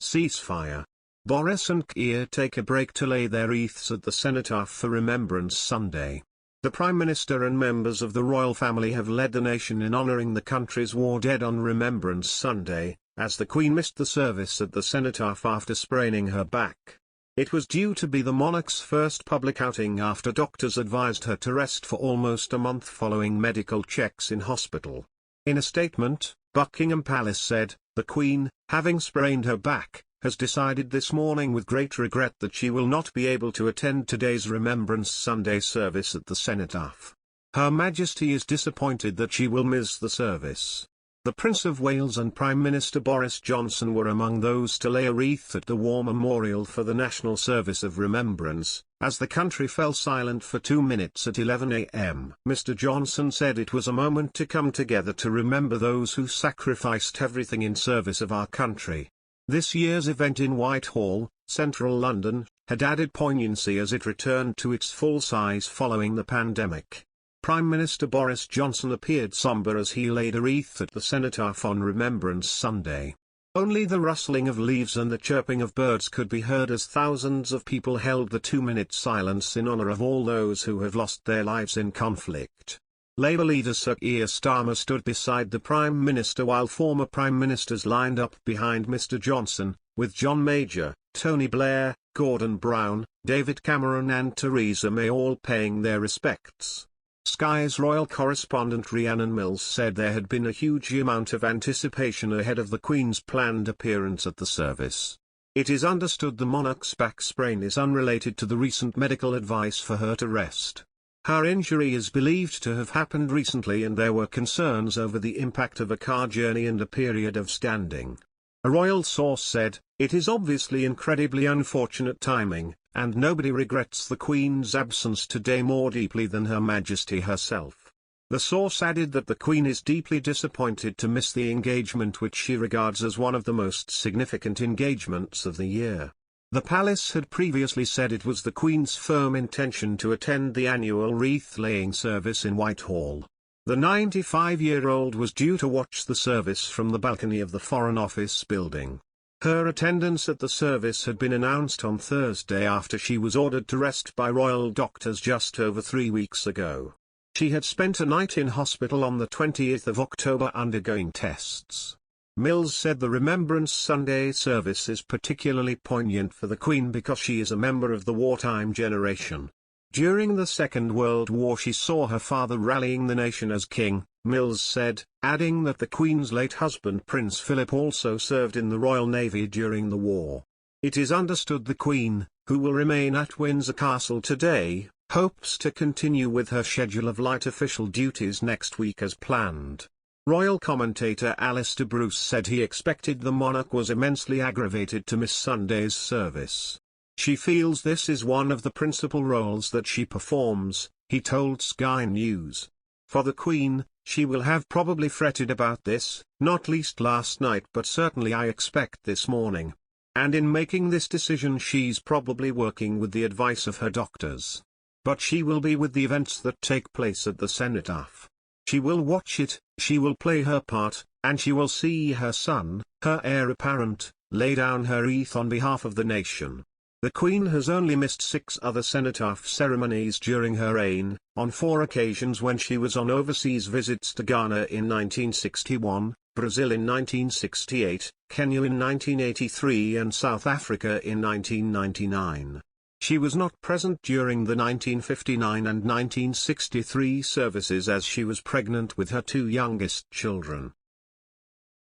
Ceasefire. Boris and Keir take a break to lay their wreaths at the Cenotaph for Remembrance Sunday. The Prime Minister and members of the royal family have led the nation in honouring the country's war dead on Remembrance Sunday, as the Queen missed the service at the Cenotaph after spraining her back. It was due to be the monarch's first public outing after doctors advised her to rest for almost a month following medical checks in hospital. In a statement, Buckingham Palace said, "The Queen, having sprained her back, has decided this morning with great regret that she will not be able to attend today's Remembrance Sunday service at the Cenotaph. Her Majesty is disappointed that she will miss the service." The Prince of Wales and Prime Minister Boris Johnson were among those to lay a wreath at the War Memorial for the National Service of Remembrance, as the country fell silent for 2 minutes at 11 a.m. Mr. Johnson said it was a moment to come together to remember those who sacrificed everything in service of our country. This year's event in Whitehall, central London, had added poignancy as it returned to its full size following the pandemic. Prime Minister Boris Johnson appeared sombre as he laid a wreath at the Cenotaph on Remembrance Sunday. Only the rustling of leaves and the chirping of birds could be heard as thousands of people held the 2-minute silence in honour of all those who have lost their lives in conflict. Labour leader Sir Keir Starmer stood beside the Prime Minister while former Prime Ministers lined up behind Mr. Johnson, with John Major, Tony Blair, Gordon Brown, David Cameron and Theresa May all paying their respects. Sky's royal correspondent Rhiannon Mills said there had been a huge amount of anticipation ahead of the Queen's planned appearance at the service. It is understood the monarch's back sprain is unrelated to the recent medical advice for her to rest. Her injury is believed to have happened recently and there were concerns over the impact of a car journey and a period of standing. A royal source said, "It is obviously incredibly unfortunate timing, and nobody regrets the Queen's absence today more deeply than Her Majesty herself." The source added that the Queen is deeply disappointed to miss the engagement which she regards as one of the most significant engagements of the year. The palace had previously said it was the Queen's firm intention to attend the annual wreath-laying service in Whitehall. The 95-year-old was due to watch the service from the balcony of the Foreign Office building. Her attendance at the service had been announced on Thursday after she was ordered to rest by royal doctors just over 3 weeks ago. She had spent a night in hospital on the 20th of October undergoing tests. Mills said the Remembrance Sunday service is particularly poignant for the Queen because she is a member of the wartime generation. During the Second World War she saw her father rallying the nation as king, Mills said, adding that the Queen's late husband Prince Philip also served in the Royal Navy during the war. It is understood the Queen, who will remain at Windsor Castle today, hopes to continue with her schedule of light official duties next week as planned. Royal commentator Alistair Bruce said he expected the monarch was immensely aggravated to miss Sunday's service. "She feels this is one of the principal roles that she performs," he told Sky News. "For the Queen, she will have probably fretted about this, not least last night but certainly I expect this morning. And in making this decision she's probably working with the advice of her doctors. But she will be with the events that take place at the Cenotaph. She will watch it, she will play her part, and she will see her son, her heir apparent, lay down her wreath on behalf of the nation." The Queen has only missed 6 other cenotaph ceremonies during her reign, on 4 occasions when she was on overseas visits to Ghana in 1961, Brazil in 1968, Kenya in 1983 and South Africa in 1999. She was not present during the 1959 and 1963 services as she was pregnant with her 2 youngest children.